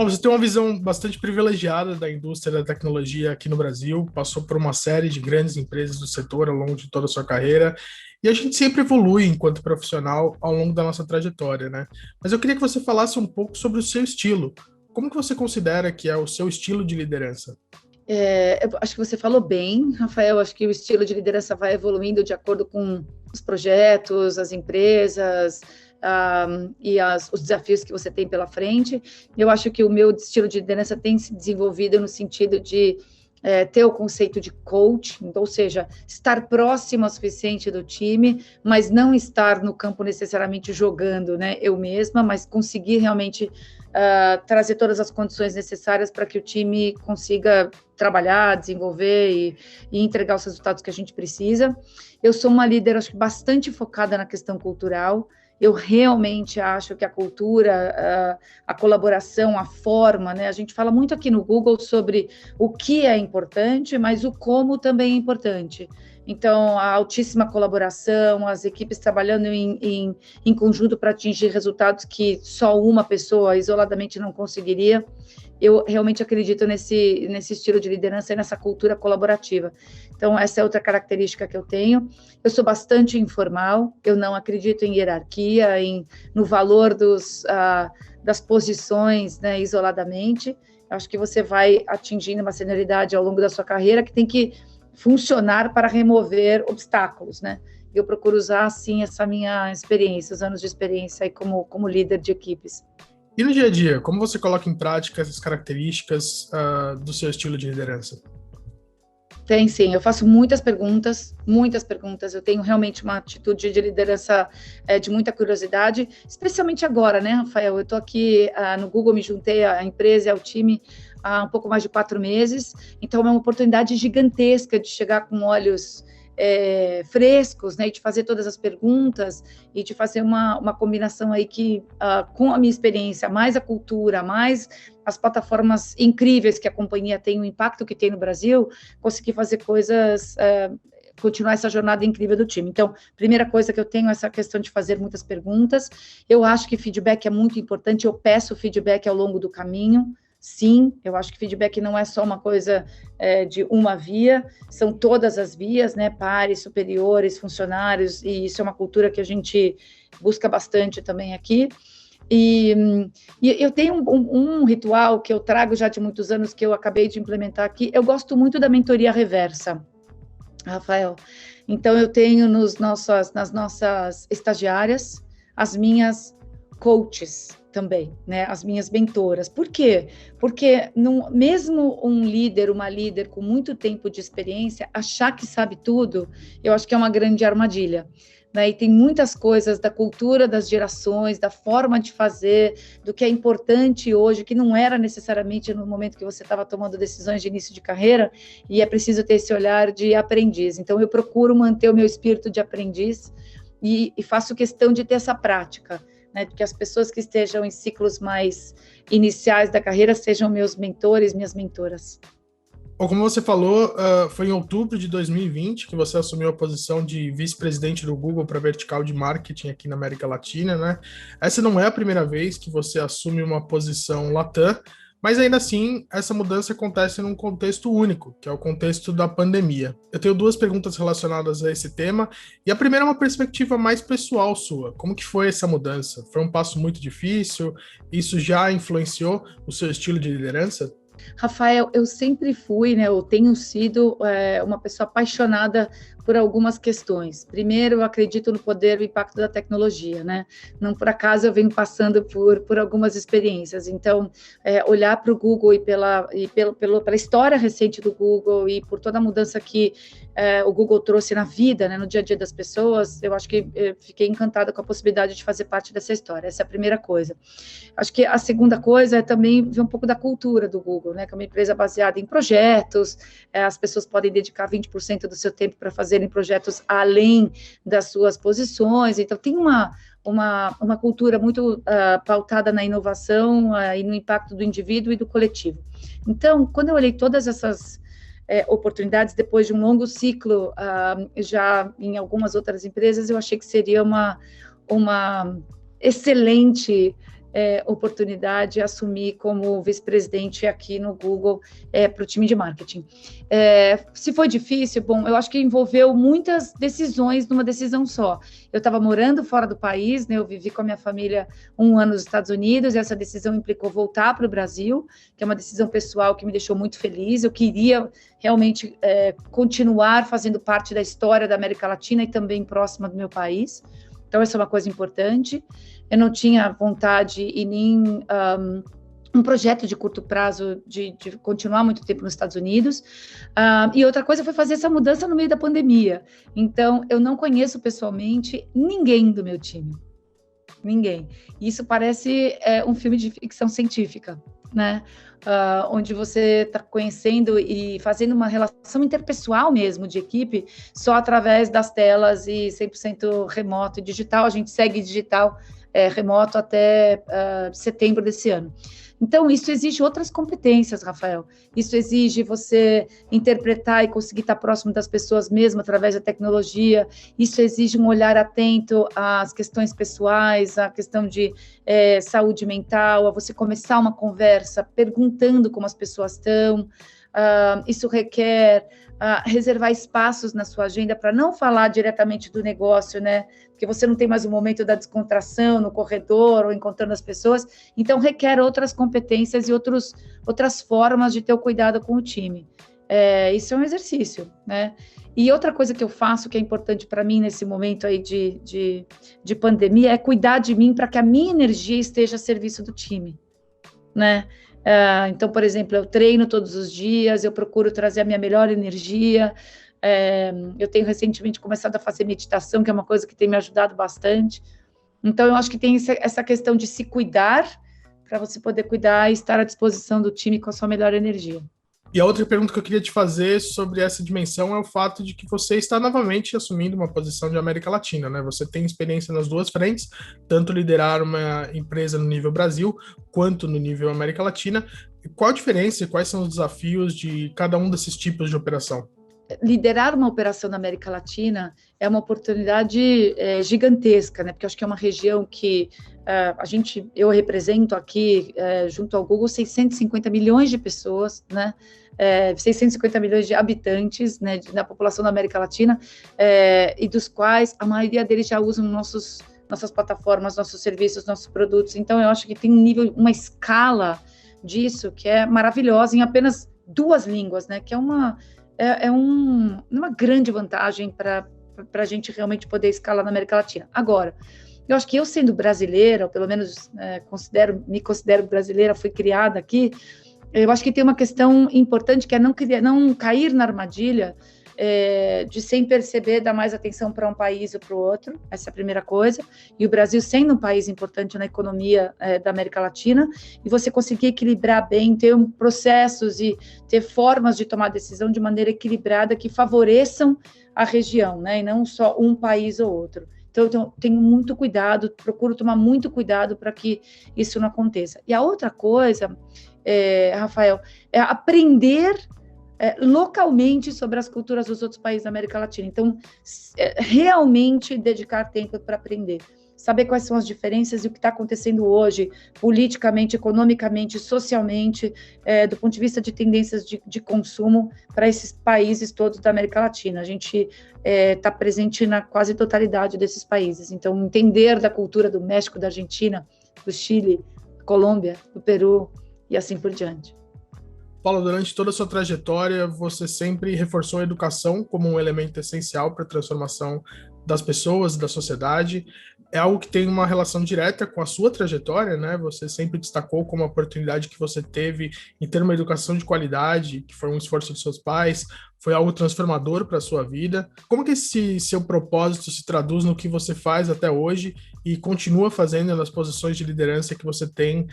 Paulo, você tem uma visão bastante privilegiada da indústria da tecnologia aqui no Brasil, passou por uma série de grandes empresas do setor ao longo de toda a sua carreira, e a gente sempre evolui enquanto profissional ao longo da nossa trajetória, né? Mas eu queria que você falasse um pouco sobre o seu estilo. Como que você considera que é o seu estilo de liderança? Eu acho que você falou bem, Rafael. Acho que o estilo de liderança vai evoluindo de acordo com os projetos, as empresas, os desafios que você tem pela frente. Eu acho que o meu estilo de liderança tem se desenvolvido no sentido de ter o conceito de coaching, ou seja, estar próximo o suficiente do time, mas não estar no campo necessariamente jogando, né, eu mesma, mas conseguir realmente trazer todas as condições necessárias para que o time consiga trabalhar, desenvolver e entregar os resultados que a gente precisa. Eu sou uma líder, acho que bastante focada na questão cultural. Eu realmente acho que a cultura, a colaboração, a forma, né? A gente fala muito aqui no Google sobre o que é importante, mas o como também é importante. Então, a altíssima colaboração, as equipes trabalhando em conjunto para atingir resultados que só uma pessoa isoladamente não conseguiria. Eu realmente acredito nesse estilo de liderança e nessa cultura colaborativa. Então, essa é outra característica que eu tenho. Eu sou bastante informal, eu não acredito em hierarquia, no valor das posições, né, isoladamente. Acho que você vai atingindo uma senioridade ao longo da sua carreira que tem que funcionar para remover obstáculos, né? Eu procuro usar, assim, essa minha experiência, os anos de experiência aí como líder de equipes. E no dia a dia, como você coloca em prática essas características do seu estilo de liderança? Tem sim, eu faço muitas perguntas, eu tenho realmente uma atitude de liderança de muita curiosidade, especialmente agora, né, Rafael? Eu estou aqui no Google, me juntei à empresa e ao time há um pouco mais de 4 meses, então é uma oportunidade gigantesca de chegar com olhos frescos, né, e de fazer todas as perguntas e de fazer uma combinação aí que, com a minha experiência, mais a cultura, mais as plataformas incríveis que a companhia tem, o impacto que tem no Brasil, conseguir fazer coisas, continuar essa jornada incrível do time. Então, primeira coisa que eu tenho é essa questão de fazer muitas perguntas. Eu acho que feedback é muito importante, eu peço feedback ao longo do caminho. Sim, eu acho que feedback não é só uma coisa de uma via, são todas as vias, né, pares, superiores, funcionários, e isso é uma cultura que a gente busca bastante também aqui. E eu tenho um ritual que eu trago já de muitos anos, que eu acabei de implementar aqui. Eu gosto muito da mentoria reversa, Rafael. Então, eu tenho nas nossas estagiárias as minhas coaches também, né, as minhas mentoras. Por quê? Porque mesmo uma líder com muito tempo de experiência, achar que sabe tudo, eu acho que é uma grande armadilha, né? E tem muitas coisas da cultura das gerações, da forma de fazer, do que é importante hoje, que não era necessariamente no momento que você estava tomando decisões de início de carreira, e é preciso ter esse olhar de aprendiz. Então, eu procuro manter o meu espírito de aprendiz e faço questão de ter essa prática, né, que as pessoas que estejam em ciclos mais iniciais da carreira sejam meus mentores, minhas mentoras. Bom, como você falou, foi em outubro de 2020 que você assumiu a posição de vice-presidente do Google para vertical de marketing aqui na América Latina, né? Essa não é a primeira vez que você assume uma posição Latam, mas ainda assim, essa mudança acontece num contexto único, que é o contexto da pandemia. Eu tenho 2 perguntas relacionadas a esse tema, e a primeira é uma perspectiva mais pessoal sua. Como que foi essa mudança? Foi um passo muito difícil? Isso já influenciou o seu estilo de liderança? Rafael, eu sempre fui, né, eu tenho sido uma pessoa apaixonada por algumas questões. Primeiro, eu acredito no poder e impacto da tecnologia, né? Não por acaso eu venho passando por algumas experiências. Então, olhar para o Google e pela história recente do Google e por toda a mudança que o Google trouxe na vida, né, no dia a dia das pessoas, eu acho que fiquei encantada com a possibilidade de fazer parte dessa história. Essa é a primeira coisa. Acho que a segunda coisa é também ver um pouco da cultura do Google, né, que é uma empresa baseada em projetos, as pessoas podem dedicar 20% do seu tempo para fazerem projetos além das suas posições, então tem uma cultura muito pautada na inovação e no impacto do indivíduo e do coletivo. Então, quando eu olhei todas essas oportunidades, depois de um longo ciclo, já em algumas outras empresas, eu achei que seria uma excelente oportunidade de assumir como vice-presidente aqui no Google para o time de marketing. Se foi difícil, bom, eu acho que envolveu muitas decisões numa decisão só. Eu estava morando fora do país, né, eu vivi com a minha família 1 ano nos Estados Unidos, e essa decisão implicou voltar para o Brasil, que é uma decisão pessoal que me deixou muito feliz. Eu queria realmente continuar fazendo parte da história da América Latina e também próxima do meu país. Então, essa é uma coisa importante. Eu não tinha vontade e nem um projeto de curto prazo de continuar muito tempo nos Estados Unidos. E outra coisa foi fazer essa mudança no meio da pandemia. Então, eu não conheço pessoalmente ninguém do meu time. Ninguém. Isso parece um filme de ficção científica, né? Onde você está conhecendo e fazendo uma relação interpessoal mesmo, de equipe, só através das telas e 100% remoto e digital. A gente segue digital remoto até setembro desse ano. Então, isso exige outras competências, Rafael. Isso exige você interpretar e conseguir estar próximo das pessoas mesmo através da tecnologia. Isso exige um olhar atento às questões pessoais, à questão de saúde mental, a você começar uma conversa perguntando como as pessoas estão. Isso requer reservar espaços na sua agenda para não falar diretamente do negócio, né? Porque você não tem mais o momento da descontração no corredor ou encontrando as pessoas. Então, requer outras competências e outras formas de ter o cuidado com o time. Isso é um exercício, né? E outra coisa que eu faço, que é importante para mim nesse momento aí de pandemia, é cuidar de mim para que a minha energia esteja a serviço do time, né? Então, por exemplo, eu treino todos os dias, eu procuro trazer a minha melhor energia. Eu tenho recentemente começado a fazer meditação, que é uma coisa que tem me ajudado bastante. Então, eu acho que tem essa questão de se cuidar, para você poder cuidar e estar à disposição do time com a sua melhor energia. E a outra pergunta que eu queria te fazer sobre essa dimensão é o fato de que você está novamente assumindo uma posição de América Latina, né? Você tem experiência nas duas frentes, tanto liderar uma empresa no nível Brasil, quanto no nível América Latina. Qual a diferença e quais são os desafios de cada um desses tipos de operação? Liderar uma operação na América Latina é uma oportunidade gigantesca, né? Porque eu acho que é uma região que eu represento aqui, junto ao Google, 650 milhões de pessoas, né? 650 milhões de habitantes, né, da população da América Latina, e dos quais a maioria deles já usam nossas plataformas, nossos serviços, nossos produtos. Então, eu acho que tem um nível, uma escala disso que é maravilhosa em apenas 2 línguas, né? Que é uma grande vantagem para a gente realmente poder escalar na América Latina. Agora, eu acho que eu sendo brasileira, ou pelo menos me considero brasileira, fui criada aqui, eu acho que tem uma questão importante que é não cair na armadilha de, sem perceber, dar mais atenção para um país ou para o outro. Essa é a primeira coisa. E o Brasil sendo um país importante na economia da América Latina, e você conseguir equilibrar bem, ter processos e ter formas de tomar decisão de maneira equilibrada que favoreçam a região, né? E não só um país ou outro. Então, eu tenho muito cuidado, procuro tomar muito cuidado para que isso não aconteça. E a outra coisa, Rafael, é aprender localmente sobre as culturas dos outros países da América Latina. Então, realmente dedicar tempo para aprender. Saber quais são as diferenças e o que está acontecendo hoje, politicamente, economicamente, socialmente, do ponto de vista de tendências de consumo para esses países todos da América Latina. A gente está presente na quase totalidade desses países. Então, entender da cultura do México, da Argentina, do Chile, Colômbia, do Peru e assim por diante. Paula, durante toda a sua trajetória, você sempre reforçou a educação como um elemento essencial para a transformação das pessoas, da sociedade. É algo que tem uma relação direta com a sua trajetória, né? Você sempre destacou como a oportunidade que você teve em ter uma educação de qualidade, que foi um esforço de seus pais, foi algo transformador para a sua vida. Como que esse seu propósito se traduz no que você faz até hoje e continua fazendo nas posições de liderança que você tem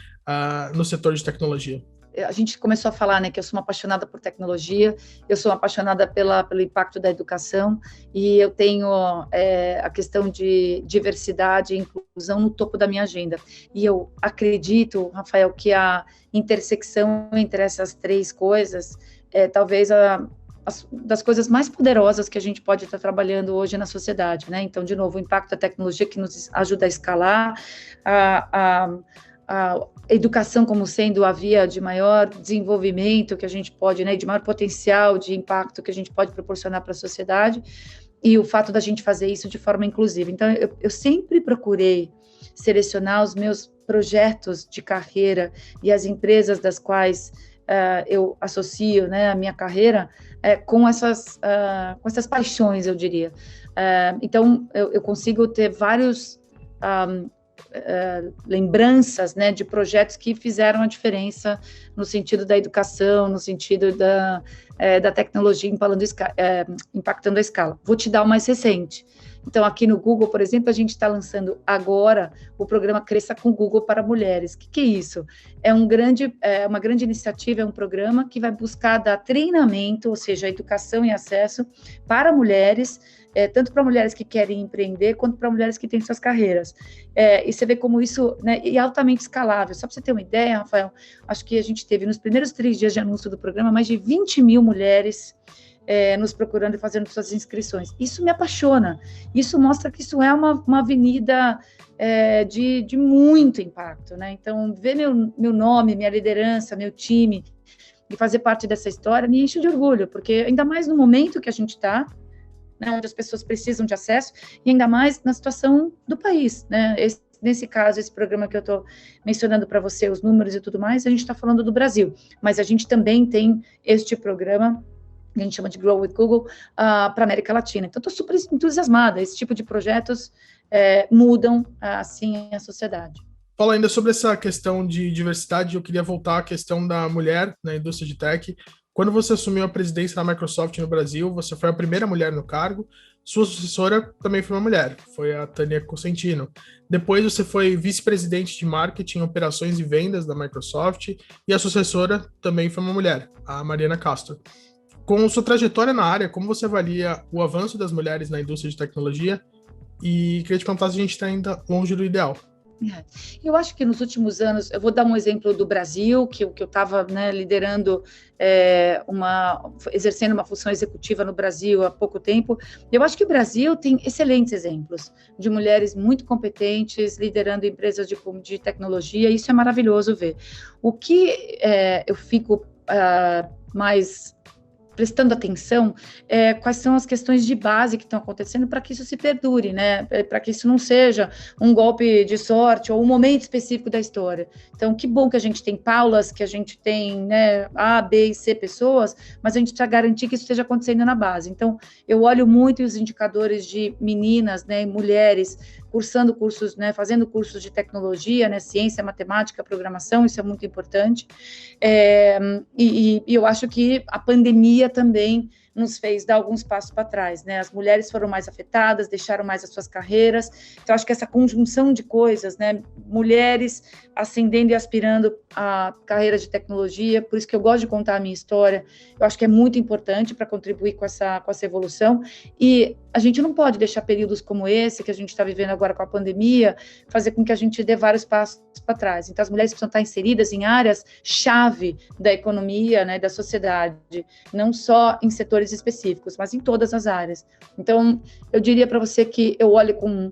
no setor de tecnologia? A gente começou a falar, né, que eu sou uma apaixonada por tecnologia, eu sou uma apaixonada pelo impacto da educação, e eu tenho a questão de diversidade e inclusão no topo da minha agenda. E eu acredito, Rafael, que a intersecção entre essas 3 coisas é talvez das coisas mais poderosas que a gente pode estar trabalhando hoje na sociedade, né? Então, de novo, o impacto da tecnologia que nos ajuda a escalar, a educação como sendo a via de maior desenvolvimento que a gente pode, né, de maior potencial de impacto que a gente pode proporcionar para a sociedade, e o fato da gente fazer isso de forma inclusiva. Então, eu sempre procurei selecionar os meus projetos de carreira e as empresas das quais eu associo, né, a minha carreira com essas paixões, eu diria. Então, eu consigo ter vários lembranças, né, de projetos que fizeram a diferença no sentido da educação, no sentido da tecnologia impactando a escala. Vou te dar o mais recente. Então, aqui no Google, por exemplo, a gente está lançando agora o programa Cresça com Google para Mulheres. O que é isso? É uma grande iniciativa, é um programa que vai buscar dar treinamento, ou seja, educação e acesso para mulheres, tanto para mulheres que querem empreender, quanto para mulheres que têm suas carreiras. E você vê como isso, né, é altamente escalável. Só para você ter uma ideia, Rafael, acho que a gente teve nos primeiros 3 dias de anúncio do programa mais de 20 mil mulheres nos procurando e fazendo suas inscrições. Isso me apaixona. Isso mostra que isso é uma avenida de muito impacto, né? Então, ver meu nome, minha liderança, meu time, e fazer parte dessa história me enche de orgulho, porque ainda mais no momento que a gente está, né, onde as pessoas precisam de acesso, e ainda mais na situação do país, né? Nesse caso, esse programa que eu estou mencionando para você, os números e tudo mais, a gente está falando do Brasil, mas a gente também tem este programa que a gente chama de Grow with Google, para a América Latina. Então, estou super entusiasmada. Esse tipo de projetos mudam, assim, a sociedade. Fala ainda sobre essa questão de diversidade, eu queria voltar à questão da mulher na indústria de tech. Quando você assumiu a presidência da Microsoft no Brasil, você foi a primeira mulher no cargo, sua sucessora também foi uma mulher, foi a Tânia Cosentino. Depois você foi vice-presidente de marketing, operações e vendas da Microsoft, e a sucessora também foi uma mulher, a Mariana Castro. Com sua trajetória na área, como você avalia o avanço das mulheres na indústria de tecnologia? E queria te perguntar se a gente está ainda longe do ideal. Eu acho que nos últimos anos, eu vou dar um exemplo do Brasil, que eu estava, né, liderando, exercendo uma função executiva no Brasil há pouco tempo. Eu acho que o Brasil tem excelentes exemplos de mulheres muito competentes, liderando empresas de tecnologia, e isso é maravilhoso ver. O que eu fico mais prestando atenção, quais são as questões de base que estão acontecendo para que isso se perdure, né? Para que isso não seja um golpe de sorte ou um momento específico da história. Então, que bom que a gente tem Paulas, que a gente tem, né, A, B e C pessoas, mas a gente precisa garantir que isso esteja acontecendo na base. Então, eu olho muito os indicadores de meninas, né, mulheres, cursando cursos, né, fazendo cursos de tecnologia, né, ciência, matemática, programação, isso é muito importante. E eu acho que a pandemia também nos fez dar alguns passos para trás, né? As mulheres foram mais afetadas, deixaram mais as suas carreiras. Então, acho que essa conjunção de coisas, né? Mulheres ascendendo e aspirando a carreiras de tecnologia, por isso que eu gosto de contar a minha história. Eu acho que é muito importante para contribuir com essa evolução. E a gente não pode deixar períodos como esse, que a gente está vivendo agora com a pandemia, fazer com que a gente dê vários passos para trás. Então, as mulheres precisam estar inseridas em áreas-chave da economia, né, da sociedade, não só em setores específicos, mas em todas as áreas. Então, eu diria para você que eu olho com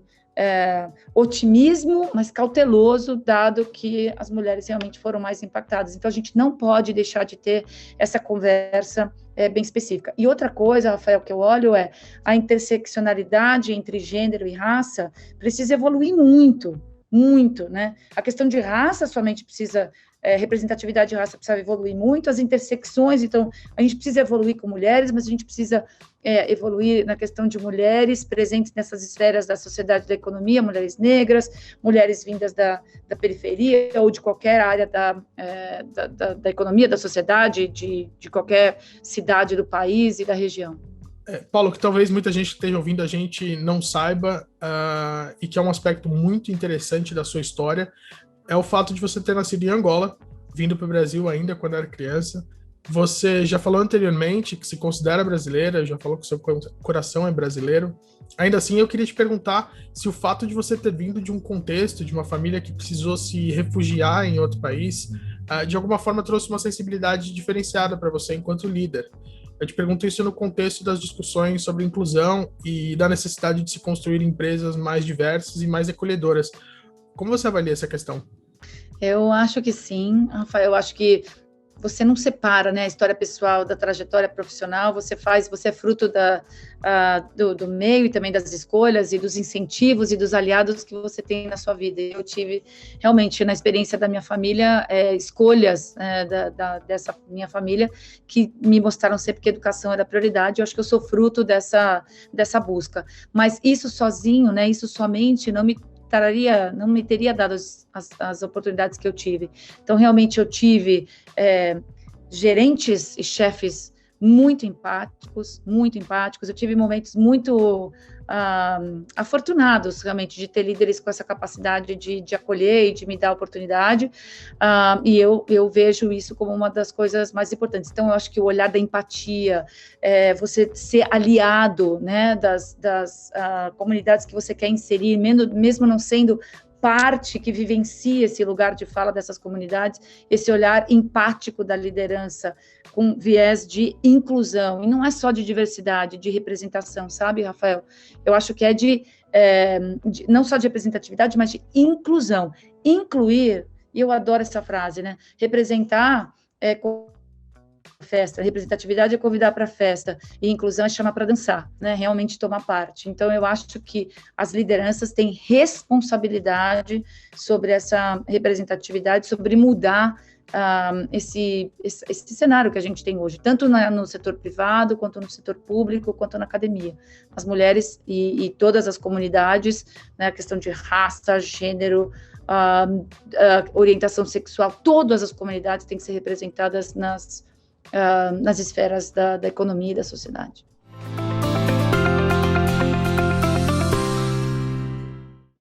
otimismo, mas cauteloso, dado que as mulheres realmente foram mais impactadas. Então, a gente não pode deixar de ter essa conversa bem específica. E outra coisa, Rafael, que eu olho é a interseccionalidade entre gênero e raça precisa evoluir muito, muito, né? A questão de raça somente precisa, representatividade de raça precisa evoluir muito, as intersecções, então, a gente precisa evoluir com mulheres, mas a gente precisa evoluir na questão de mulheres presentes nessas esferas da sociedade, da economia, mulheres negras, mulheres vindas da periferia ou de qualquer área da economia, da sociedade, de qualquer cidade do país e da região. Paulo, que talvez muita gente que esteja ouvindo a gente não saiba, e que é um aspecto muito interessante da sua história, é o fato de você ter nascido em Angola, vindo para o Brasil ainda quando era criança. Você já falou anteriormente que se considera brasileira, já falou que seu coração é brasileiro. Ainda assim, eu queria te perguntar se o fato de você ter vindo de um contexto, de uma família que precisou se refugiar em outro país, de alguma forma trouxe uma sensibilidade diferenciada para você enquanto líder. Eu te pergunto isso no contexto das discussões sobre inclusão e da necessidade de se construir empresas mais diversas e mais acolhedoras. Como você avalia essa questão? Eu acho que sim, Rafael, eu acho que você não separa, né, a história pessoal da trajetória profissional, você é fruto do meio e também das escolhas e dos incentivos e dos aliados que você tem na sua vida. Eu tive, realmente, na experiência da minha família, escolhas dessa minha família que me mostraram sempre que a educação era prioridade. Eu acho que eu sou fruto dessa busca. Mas isso sozinho, né, isso somente não me teria dado as oportunidades que eu tive. Então, realmente, eu tive gerentes e chefes muito empáticos, eu tive momentos muito afortunados, realmente, de ter líderes com essa capacidade de acolher e de me dar oportunidade, e eu vejo isso como uma das coisas mais importantes. Então, eu acho que o olhar da empatia, você ser aliado, né, das comunidades que você quer inserir, mesmo não sendo parte que vivencia esse lugar de fala dessas comunidades, esse olhar empático da liderança com viés de inclusão, e não é só de diversidade, de representação, sabe, Rafael? Eu acho que não só de representatividade, mas de inclusão. Incluir, e eu adoro essa frase, né? Representar festa, representatividade é convidar para a festa, e inclusão é chamar para dançar, né? Realmente tomar parte. Então, eu acho que as lideranças têm responsabilidade sobre essa representatividade, sobre mudar esse cenário que a gente tem hoje, tanto no setor privado, quanto no setor público, quanto na academia. As mulheres e todas as comunidades, né, a questão de raça, gênero, orientação sexual, todas as comunidades têm que ser representadas nas esferas da economia e da sociedade.